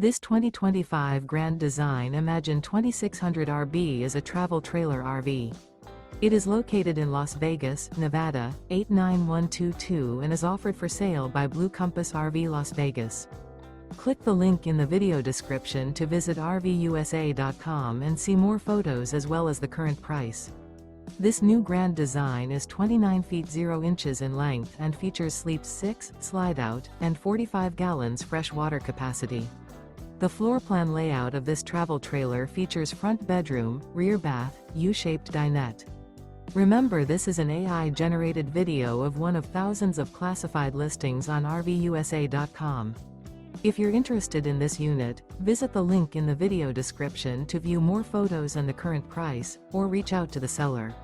This 2025 Grand Design Imagine 2600 RB is a travel trailer RV. It is located in Las Vegas, Nevada, 89122 and is offered for sale by Blue Compass RV Las Vegas. Click the link in the video description to visit RVUSA.com and see more photos as well as the current price. This new Grand Design is 29 feet 0 inches in length and features Sleep 6, Slideout, and 45 gallons fresh water capacity. The floor plan layout of this travel trailer features front bedroom, rear bath, U-shaped dinette. Remember, this is an AI-generated video of one of thousands of classified listings on RVUSA.com. If you're interested in this unit, visit the link in the video description to view more photos and the current price, or reach out to the seller.